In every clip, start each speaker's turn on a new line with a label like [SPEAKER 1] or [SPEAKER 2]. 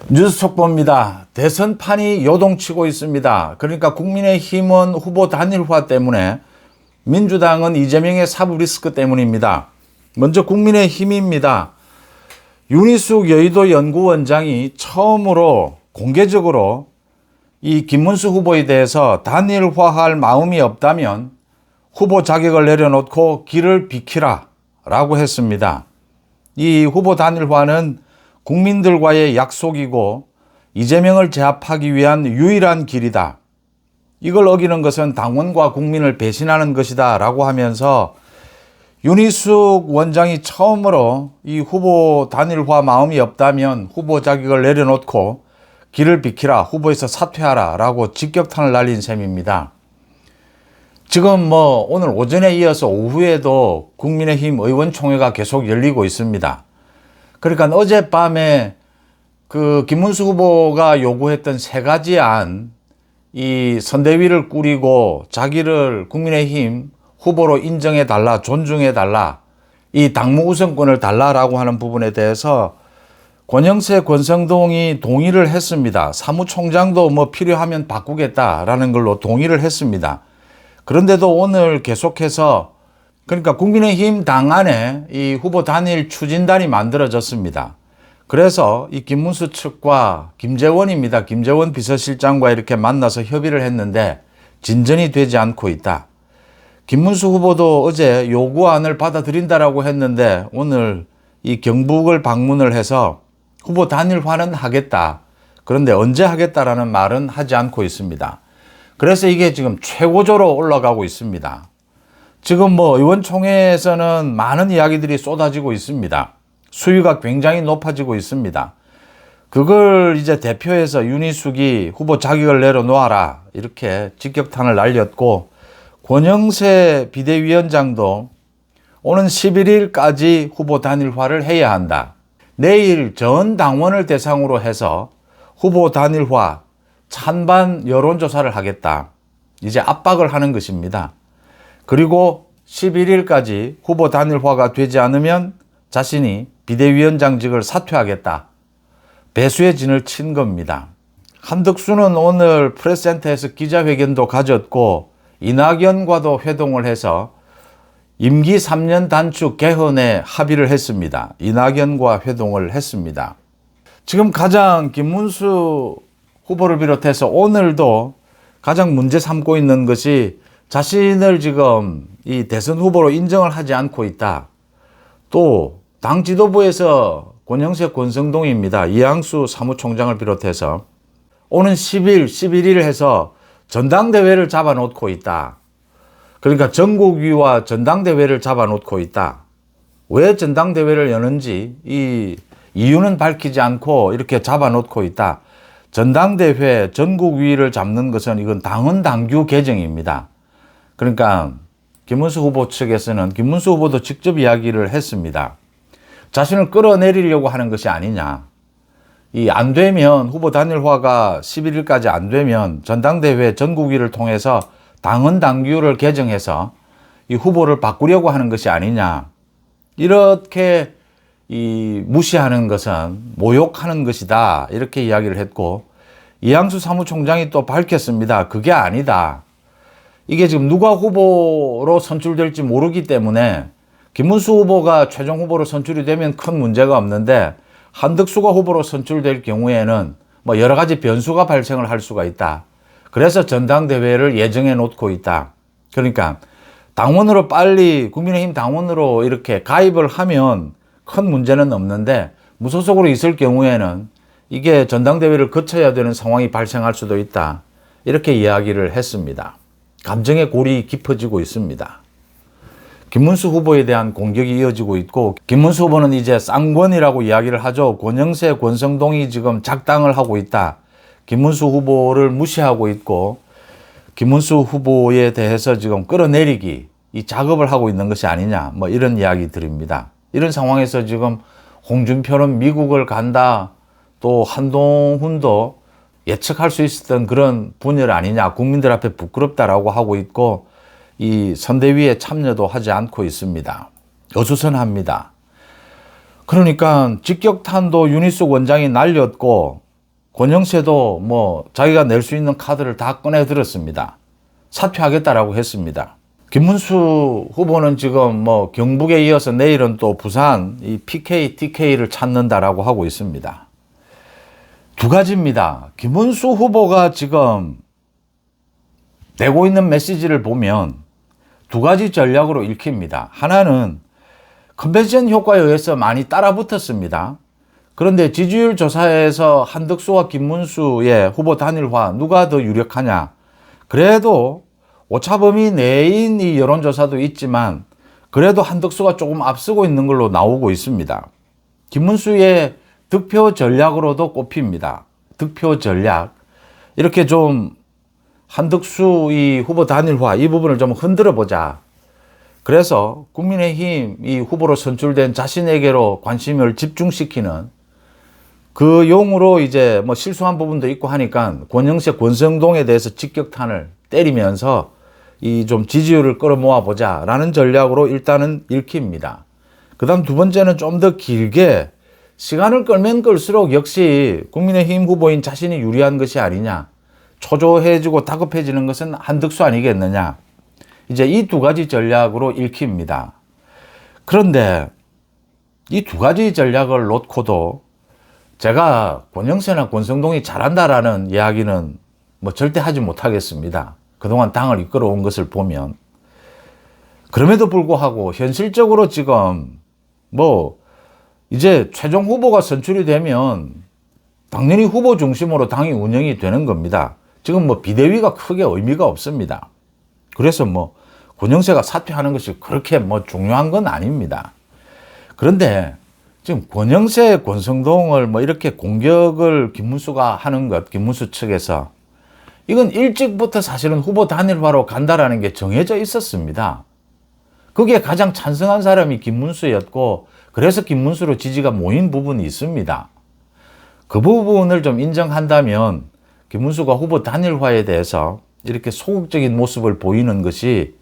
[SPEAKER 1] 뉴스 속보입니다. 대선판이 요동치고 있습니다. 그러니까 국민의힘은 후보 단일화 때문에, 민주당은 이재명의 사법 리스크 때문입니다. 먼저 국민의힘입니다. 윤희숙 여의도 연구원장이 처음으로 공개적으로 이 김문수 후보에 대해서 단일화할 마음이 없다면 후보 자격을 내려놓고 길을 비키라 라고 했습니다. 이 후보 단일화는 국민들과의 약속이고 이재명을 제압하기 위한 유일한 길이다. 이걸 어기는 것은 당원과 국민을 배신하는 것이다 라고 하면서 윤희숙 원장이 처음으로 이 후보 단일화 마음이 없다면 후보 자격을 내려놓고 길을 비키라, 후보에서 사퇴하라 라고 직격탄을 날린 셈입니다. 지금 오늘 오전에 이어서 오후에도 국민의힘 의원총회가 계속 열리고 있습니다. 그러니까 어젯밤에 그 김문수 후보가 요구했던 세 가지 안, 이 선대위를 꾸리고 자기를 국민의힘 후보로 인정해 달라, 존중해 달라, 이 당무 우선권을 달라라고 하는 부분에 대해서 권영세, 권성동이 동의를 했습니다. 사무총장도 필요하면 바꾸겠다라는 걸로 동의를 했습니다. 그런데도 오늘 계속해서, 그러니까 국민의힘 당 안에 이 후보 단일 추진단이 만들어졌습니다. 그래서 이 김문수 측과 김재원입니다. 김재원 비서실장과 이렇게 만나서 협의를 했는데 진전이 되지 않고 있다. 김문수 후보도 어제 요구안을 받아들인다라고 했는데 오늘 이 경북을 방문을 해서 후보 단일화는 하겠다. 그런데 언제 하겠다라는 말은 하지 않고 있습니다. 그래서 이게 지금 최고조로 올라가고 있습니다. 지금 의원총회에서는 많은 이야기들이 쏟아지고 있습니다. 수위가 굉장히 높아지고 있습니다. 그걸 이제 대표해서 윤희숙이 후보 자격을 내려놓아라 이렇게 직격탄을 날렸고, 권영세 비대위원장도 오는 11일까지 후보 단일화를 해야 한다. 내일 전 당원을 대상으로 해서 후보 단일화 찬반 여론조사를 하겠다. 이제 압박을 하는 것입니다. 그리고 11일까지 후보 단일화가 되지 않으면 자신이 비대위원장직을 사퇴하겠다. 배수의 진을 친 겁니다. 한덕수는 오늘 프레스센터에서 기자회견도 가졌고 이낙연과도 회동을 해서 임기 3년 단축 개헌에 합의를 했습니다. 이낙연과 회동을 했습니다. 지금 가장 김문수 후보를 비롯해서 오늘도 가장 문제 삼고 있는 것이 자신을 지금 이 대선 후보로 인정을 하지 않고 있다. 또 당 지도부에서 권영세, 권성동입니다. 이양수 사무총장을 비롯해서 오는 10일, 11일 해서 전당대회를 잡아놓고 있다. 그러니까 전국위와 전당대회를 잡아놓고 있다. 왜 전당대회를 여는지 이 이유는 밝히지 않고 이렇게 잡아놓고 있다. 전당대회, 전국위를 잡는 것은 이건 당헌 당규 개정입니다. 그러니까 김문수 후보 측에서는, 김문수 후보도 직접 이야기를 했습니다. 자신을 끌어내리려고 하는 것이 아니냐. 안 되면, 후보 단일화가 11일까지 안 되면 전당대회 전국위를 통해서 당헌 당규를 개정해서 이 후보를 바꾸려고 하는 것이 아니냐. 이렇게 무시하는 것은 모욕하는 것이다. 이렇게 이야기를 했고, 이양수 사무총장이 또 밝혔습니다. 그게 아니다. 이게 지금 누가 후보로 선출될지 모르기 때문에 김문수 후보가 최종 후보로 선출이 되면 큰 문제가 없는데, 한덕수가 후보로 선출될 경우에는 여러 가지 변수가 발생을 할 수가 있다. 그래서 전당대회를 예정해 놓고 있다. 그러니까 당원으로 빨리, 국민의힘 당원으로 이렇게 가입을 하면 큰 문제는 없는데, 무소속으로 있을 경우에는 이게 전당대회를 거쳐야 되는 상황이 발생할 수도 있다. 이렇게 이야기를 했습니다. 감정의 골이 깊어지고 있습니다. 김문수 후보에 대한 공격이 이어지고 있고, 김문수 후보는 이제 쌍권이라고 이야기를 하죠. 권영세, 권성동이 지금 작당을 하고 있다. 김문수 후보를 무시하고 있고, 김문수 후보에 대해서 지금 끌어내리기, 이 작업을 하고 있는 것이 아니냐, 이런 이야기들입니다. 이런 상황에서 지금 홍준표는 미국을 간다, 또 한동훈도 예측할 수 있었던 그런 분열 아니냐, 국민들 앞에 부끄럽다라고 하고 있고, 이 선대위에 참여도 하지 않고 있습니다. 어수선합니다. 그러니까 직격탄도 윤희숙 원장이 날렸고, 권영세도 뭐 자기가 낼 수 있는 카드를 다 꺼내 들었습니다. 사퇴하겠다라고 했습니다. 김문수 후보는 지금 뭐 경북에 이어서 내일은 또 부산 이 PK, TK를 찾는다라고 하고 있습니다. 두 가지입니다. 김문수 후보가 지금 내고 있는 메시지를 보면 두 가지 전략으로 읽힙니다. 하나는 컨벤션 효과에 의해서 많이 따라 붙었습니다. 그런데 지지율 조사에서 한덕수와 김문수의 후보 단일화 누가 더 유력하냐? 그래도 오차범위 내인 이 여론조사도 있지만 그래도 한덕수가 조금 앞서고 있는 걸로 나오고 있습니다. 김문수의 득표 전략으로도 꼽힙니다. 득표 전략. 이렇게 좀 한덕수 이 후보 단일화 이 부분을 좀 흔들어 보자. 그래서 국민의힘 이 후보로 선출된 자신에게로 관심을 집중시키는 그 용으로 이제 뭐 실수한 부분도 있고 하니까 권영세, 권성동에 대해서 직격탄을 때리면서 이 좀 지지율을 끌어모아 보자라는 전략으로 일단은 읽힙니다. 그 다음 두 번째는 좀 더 길게 시간을 끌면 끌수록 역시 국민의힘 후보인 자신이 유리한 것이 아니냐. 초조해지고 다급해지는 것은 한덕수 아니겠느냐. 이제 이 두 가지 전략으로 읽힙니다. 그런데 이 두 가지 전략을 놓고도 제가 권영세나 권성동이 잘한다라는 이야기는 뭐 절대 하지 못하겠습니다. 그동안 당을 이끌어온 것을 보면. 그럼에도 불구하고 현실적으로 지금 뭐 이제 최종 후보가 선출이 되면 당연히 후보 중심으로 당이 운영이 되는 겁니다. 지금 뭐 비대위가 크게 의미가 없습니다. 그래서 뭐 권영세가 사퇴하는 것이 그렇게 뭐 중요한 건 아닙니다. 그런데 지금 권영세, 권성동을 뭐 이렇게 공격을 김문수가 하는 것, 김문수 측에서 이건 일찍부터 사실은 후보 단일화로 간다라는 게 정해져 있었습니다. 그게 가장 찬성한 사람이 김문수였고 그래서 김문수로 지지가 모인 부분이 있습니다. 그 부분을 좀 인정한다면 김문수가 후보 단일화에 대해서 이렇게 소극적인 모습을 보이는 것이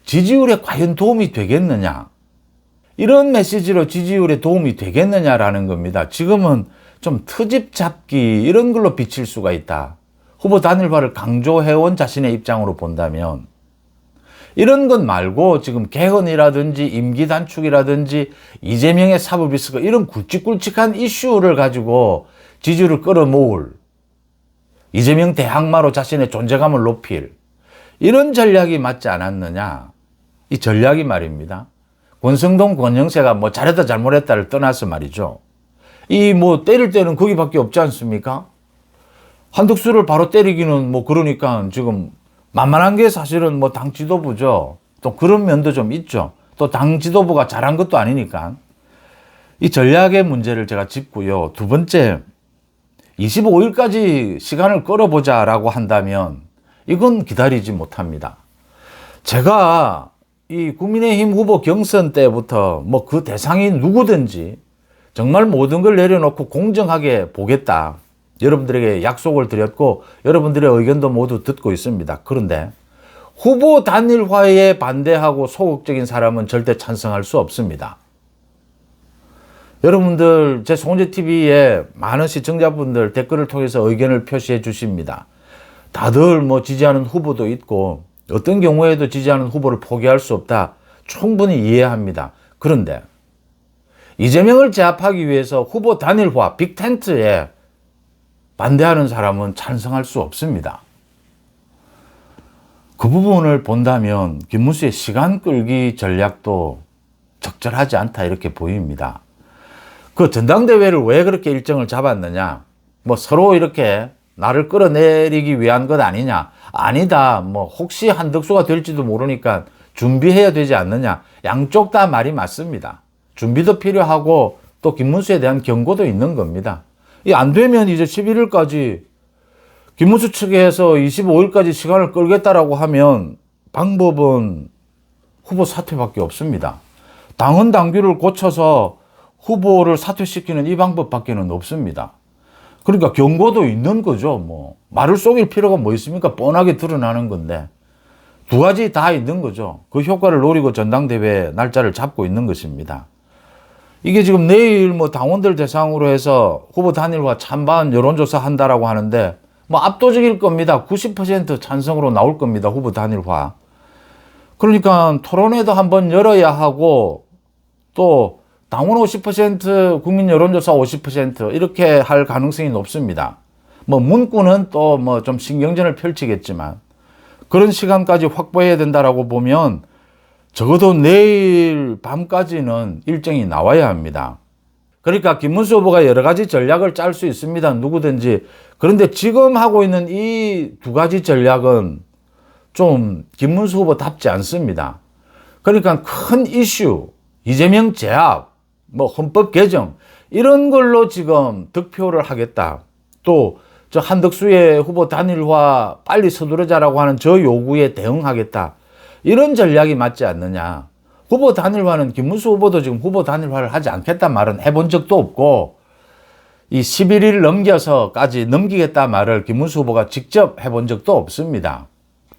[SPEAKER 1] 지지율에 과연 도움이 되겠느냐. 이런 메시지로 지지율에 도움이 되겠느냐라는 겁니다. 지금은 좀 트집 잡기 이런 걸로 비칠 수가 있다. 후보 단일화를 강조해온 자신의 입장으로 본다면 이런 것 말고 지금 개헌이라든지 임기 단축이라든지 이재명의 사법 리스크 이런 굵직굵직한 이슈를 가지고 지지율을 끌어모을 이재명 대항마로 자신의 존재감을 높일 이런 전략이 맞지 않았느냐. 이 전략이 말입니다. 권성동, 권영세가 뭐 잘했다 잘못했다를 떠나서 말이죠. 이 뭐 때릴 때는 거기밖에 없지 않습니까? 한덕수를 바로 때리기는 뭐 그러니까 지금 만만한 게 사실은 뭐 당 지도부죠. 또 그런 면도 좀 있죠. 또 당 지도부가 잘한 것도 아니니까. 이 전략의 문제를 제가 짚고요. 두 번째, 25일까지 시간을 끌어보자라고 한다면 이건 기다리지 못합니다. 제가 이 국민의힘 후보 경선 때부터 뭐 그 대상이 누구든지 정말 모든 걸 내려놓고 공정하게 보겠다. 여러분들에게 약속을 드렸고 여러분들의 의견도 모두 듣고 있습니다. 그런데 후보 단일화에 반대하고 소극적인 사람은 절대 찬성할 수 없습니다. 여러분들 제 송재TV에 많은 시청자분들 댓글을 통해서 의견을 표시해 주십니다. 다들 뭐 지지하는 후보도 있고 어떤 경우에도 지지하는 후보를 포기할 수 없다. 충분히 이해합니다. 그런데 이재명을 제압하기 위해서 후보 단일화 빅텐트에 반대하는 사람은 찬성할 수 없습니다. 그 부분을 본다면 김문수의 시간 끌기 전략도 적절하지 않다 이렇게 보입니다. 그 전당대회를 왜 그렇게 일정을 잡았느냐? 뭐 서로 이렇게 나를 끌어내리기 위한 것 아니냐? 아니다. 뭐 혹시 한덕수가 될지도 모르니까 준비해야 되지 않느냐? 양쪽 다 말이 맞습니다. 준비도 필요하고 또 김문수에 대한 경고도 있는 겁니다. 이 안 되면 이제 11일까지 김문수 측에서 25일까지 시간을 끌겠다라고 하면 방법은 후보 사퇴밖에 없습니다. 당헌 당규를 고쳐서 후보를 사퇴시키는 이 방법밖에는 없습니다. 그러니까 경고도 있는 거죠. 뭐 말을 속일 필요가 뭐 있습니까? 뻔하게 드러나는 건데 두 가지 다 있는 거죠. 그 효과를 노리고 전당대회 날짜를 잡고 있는 것입니다. 이게 지금 내일 뭐 당원들 대상으로 해서 후보 단일화 찬반 여론조사 한다라고 하는데 뭐 압도적일 겁니다. 90% 찬성으로 나올 겁니다. 후보 단일화. 그러니까 토론회도 한번 열어야 하고 또 당원 50% 국민 여론조사 50% 이렇게 할 가능성이 높습니다. 뭐 문구는 또 뭐 좀 신경전을 펼치겠지만 그런 시간까지 확보해야 된다라고 보면 적어도 내일 밤까지는 일정이 나와야 합니다. 그러니까 김문수 후보가 여러 가지 전략을 짤 수 있습니다. 누구든지. 그런데 지금 하고 있는 이 두 가지 전략은 좀 김문수 후보답지 않습니다. 그러니까 큰 이슈, 이재명 제압, 뭐 헌법 개정 이런 걸로 지금 득표를 하겠다. 또 저 한덕수의 후보 단일화 빨리 서두르자라고 하는 저 요구에 대응하겠다. 이런 전략이 맞지 않느냐. 후보 단일화는 김문수 후보도 지금 후보 단일화를 하지 않겠다 말은 해본 적도 없고 이 11일 넘겨서까지 넘기겠다 말을 김문수 후보가 직접 해본 적도 없습니다.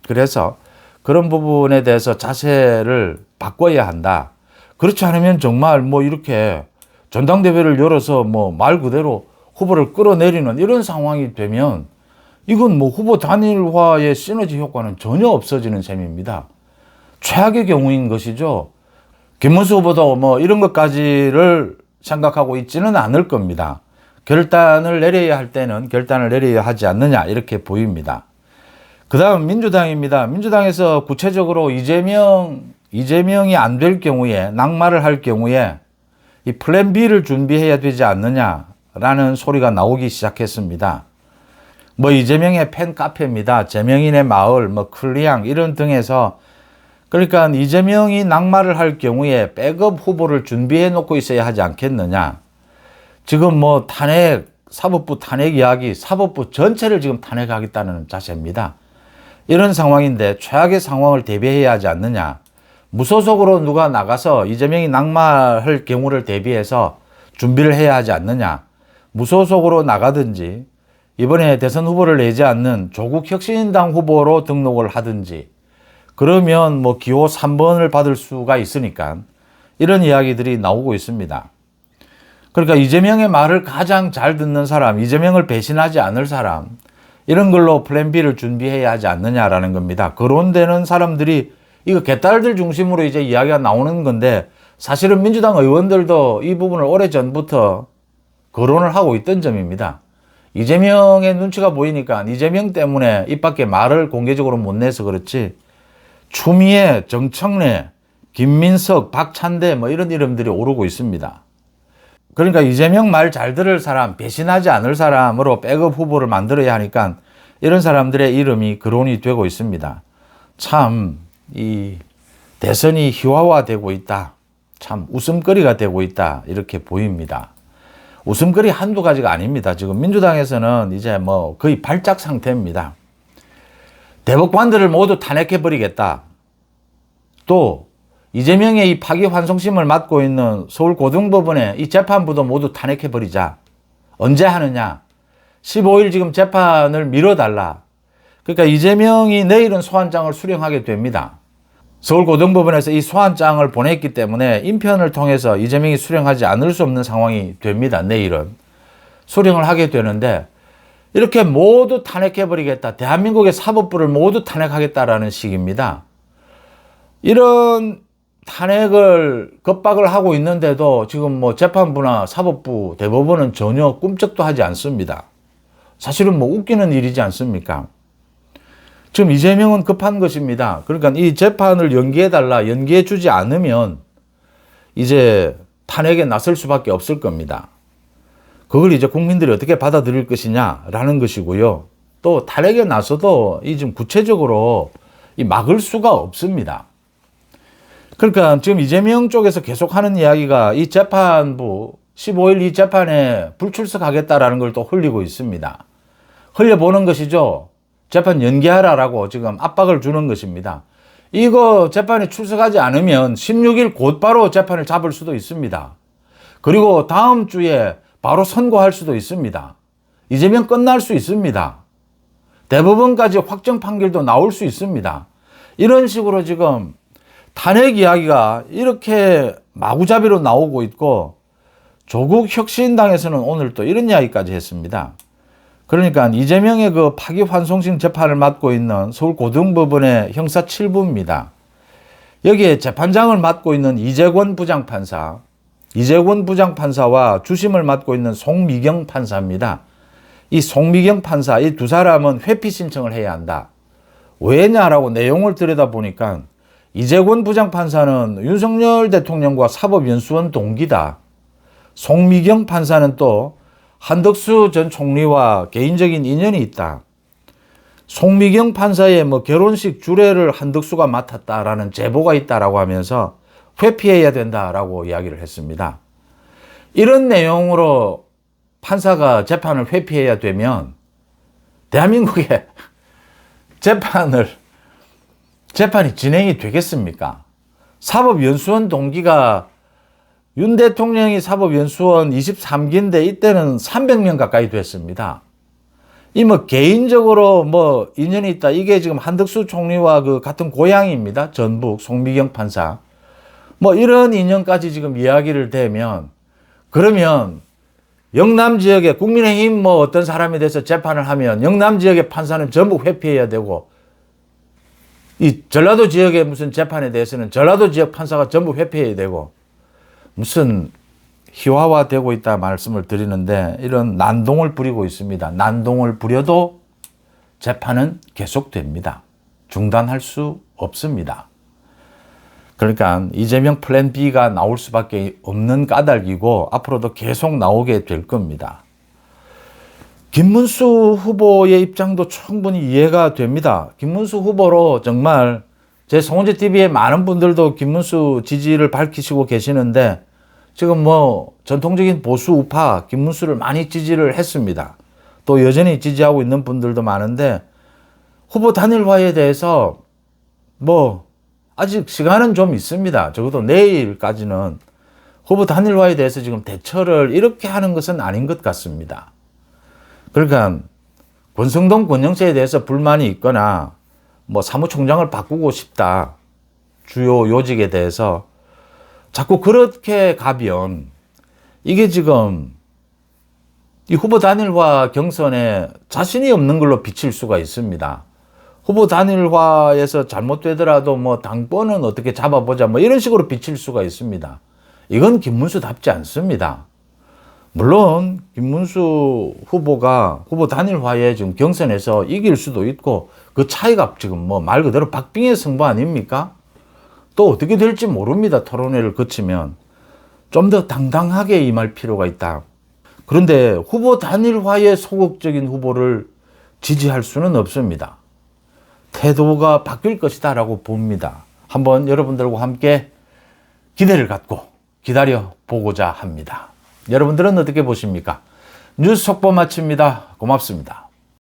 [SPEAKER 1] 그래서 그런 부분에 대해서 자세를 바꿔야 한다. 그렇지 않으면 정말 뭐 이렇게 전당대회를 열어서 뭐 말 그대로 후보를 끌어내리는 이런 상황이 되면 이건 뭐 후보 단일화의 시너지 효과는 전혀 없어지는 셈입니다. 최악의 경우인 것이죠. 김문수 후보도 뭐 이런 것까지를 생각하고 있지는 않을 겁니다. 결단을 내려야 할 때는 결단을 내려야 하지 않느냐 이렇게 보입니다. 그 다음 민주당입니다. 민주당에서 구체적으로 이재명이 안 될 경우에 낙마를 할 경우에 이 플랜 B를 준비해야 되지 않느냐라는 소리가 나오기 시작했습니다. 뭐 이재명의 팬카페입니다. 재명인의 마을, 뭐 클리앙 이런 등에서 그러니까 이재명이 낙마를 할 경우에 백업 후보를 준비해 놓고 있어야 하지 않겠느냐. 지금 뭐 사법부 탄핵 이야기, 사법부 전체를 지금 탄핵하겠다는 자세입니다. 이런 상황인데 최악의 상황을 대비해야 하지 않느냐. 무소속으로 누가 나가서 이재명이 낙마할 경우를 대비해서 준비를 해야 하지 않느냐. 무소속으로 나가든지 이번에 대선 후보를 내지 않는 조국 혁신당 후보로 등록을 하든지 그러면 뭐 기호 3번을 받을 수가 있으니까 이런 이야기들이 나오고 있습니다. 그러니까 이재명의 말을 가장 잘 듣는 사람, 이재명을 배신하지 않을 사람 이런 걸로 플랜 B를 준비해야 하지 않느냐라는 겁니다. 거론되는 사람들이 이거 개딸들 중심으로 이제 이야기가 나오는 건데 사실은 민주당 의원들도 이 부분을 오래전부터 거론을 하고 있던 점입니다. 이재명의 눈치가 보이니까 이재명 때문에 입 밖에 말을 공개적으로 못 내서 그렇지 추미애, 정청래, 김민석, 박찬대 뭐 이런 이름들이 오르고 있습니다. 그러니까 이재명 말 잘 들을 사람, 배신하지 않을 사람으로 백업 후보를 만들어야 하니까 이런 사람들의 이름이 거론이 되고 있습니다. 참 이 대선이 희화화되고 있다. 참 웃음거리가 되고 있다. 이렇게 보입니다. 웃음거리 한두 가지가 아닙니다. 지금 민주당에서는 이제 뭐 거의 발작 상태입니다. 대법관들을 모두 탄핵해버리겠다. 또 이재명의 이 파기환송심을 맡고 있는 서울고등법원의 이 재판부도 모두 탄핵해버리자. 언제 하느냐? 15일 지금 재판을 미뤄달라. 그러니까 이재명이 내일은 소환장을 수령하게 됩니다. 서울고등법원에서 이 소환장을 보냈기 때문에 인편을 통해서 이재명이 수령하지 않을 수 없는 상황이 됩니다. 내일은. 수령을 하게 되는데 이렇게 모두 탄핵해버리겠다. 대한민국의 사법부를 모두 탄핵하겠다라는 식입니다. 이런 탄핵을 겁박을 하고 있는데도 지금 뭐 재판부나 사법부, 대법원은 전혀 꿈쩍도 하지 않습니다. 사실은 뭐 웃기는 일이지 않습니까? 지금 이재명은 급한 것입니다. 그러니까 이 재판을 연기해달라, 연기해주지 않으면 이제 탄핵에 나설 수밖에 없을 겁니다. 그걸 이제 국민들이 어떻게 받아들일 것이냐라는 것이고요. 또 탄핵에 나서도 이 좀 구체적으로 이 막을 수가 없습니다. 그러니까 지금 이재명 쪽에서 계속하는 이야기가 이 재판부 15일 이 재판에 불출석하겠다라는 걸 또 흘리고 있습니다. 흘려보는 것이죠. 재판 연기하라라고 지금 압박을 주는 것입니다. 이거 재판에 출석하지 않으면 16일 곧바로 재판을 잡을 수도 있습니다. 그리고 다음 주에 바로 선고할 수도 있습니다. 이재명 끝날 수 있습니다. 대법원까지 확정 판결도 나올 수 있습니다. 이런 식으로 지금 탄핵 이야기가 이렇게 마구잡이로 나오고 있고 조국혁신당에서는 오늘 또 이런 이야기까지 했습니다. 그러니까 이재명의 그 파기환송심 재판을 맡고 있는 서울고등법원의 형사 7부입니다. 여기에 재판장을 맡고 있는 이재권 부장판사와 주심을 맡고 있는 송미경 판사입니다. 이 송미경 판사, 이 두 사람은 회피 신청을 해야 한다. 왜냐라고 내용을 들여다보니까 이재권 부장판사는 윤석열 대통령과 사법연수원 동기다. 송미경 판사는 또 한덕수 전 총리와 개인적인 인연이 있다. 송미경 판사의 결혼식 주례를 한덕수가 맡았다라는 제보가 있다라고 하면서 회피해야 된다라고 이야기를 했습니다. 이런 내용으로 판사가 재판을 회피해야 되면 대한민국에 재판이 진행이 되겠습니까? 사법연수원 동기가 윤 대통령이 사법연수원 23기인데 이때는 300명 가까이 됐습니다. 이 개인적으로 인연이 있다. 이게 지금 한덕수 총리와 그 같은 고향입니다. 전북 송미경 판사. 이런 인연까지 지금 이야기를 대면 그러면 영남 지역에 국민의힘 어떤 사람에 대해서 재판을 하면 영남 지역의 판사는 전부 회피해야 되고 이 전라도 지역의 무슨 재판에 대해서는 전라도 지역 판사가 전부 회피해야 되고 무슨 희화화되고 있다 말씀을 드리는데 이런 난동을 부리고 있습니다. 난동을 부려도 재판은 계속됩니다. 중단할 수 없습니다. 그러니까 이재명 플랜 B가 나올 수밖에 없는 까닭이고 앞으로도 계속 나오게 될 겁니다. 김문수 후보의 입장도 충분히 이해가 됩니다. 김문수 후보로 정말 제 송은재 TV에 많은 분들도 김문수 지지를 밝히시고 계시는데 지금 전통적인 보수 우파 김문수를 많이 지지를 했습니다. 또 여전히 지지하고 있는 분들도 많은데 후보 단일화에 대해서 아직 시간은 좀 있습니다. 적어도 내일까지는 후보 단일화에 대해서 지금 대처를 이렇게 하는 것은 아닌 것 같습니다. 그러니까 권성동 권영세에 대해서 불만이 있거나 사무총장을 바꾸고 싶다. 주요 요직에 대해서 자꾸 그렇게 가면 이게 지금 이 후보 단일화 경선에 자신이 없는 걸로 비칠 수가 있습니다. 후보 단일화에서 잘못되더라도 당권은 어떻게 잡아보자 이런 식으로 비칠 수가 있습니다. 이건 김문수답지 않습니다. 물론 김문수 후보가 후보 단일화에 지금 경선에서 이길 수도 있고 그 차이가 지금 말 그대로 박빙의 승부 아닙니까? 또 어떻게 될지 모릅니다. 토론회를 거치면 좀 더 당당하게 임할 필요가 있다. 그런데 후보 단일화에 소극적인 후보를 지지할 수는 없습니다. 태도가 바뀔 것이다 라고 봅니다. 한번 여러분들과 함께 기대를 갖고 기다려 보고자 합니다. 여러분들은 어떻게 보십니까? 뉴스 속보 마칩니다. 고맙습니다.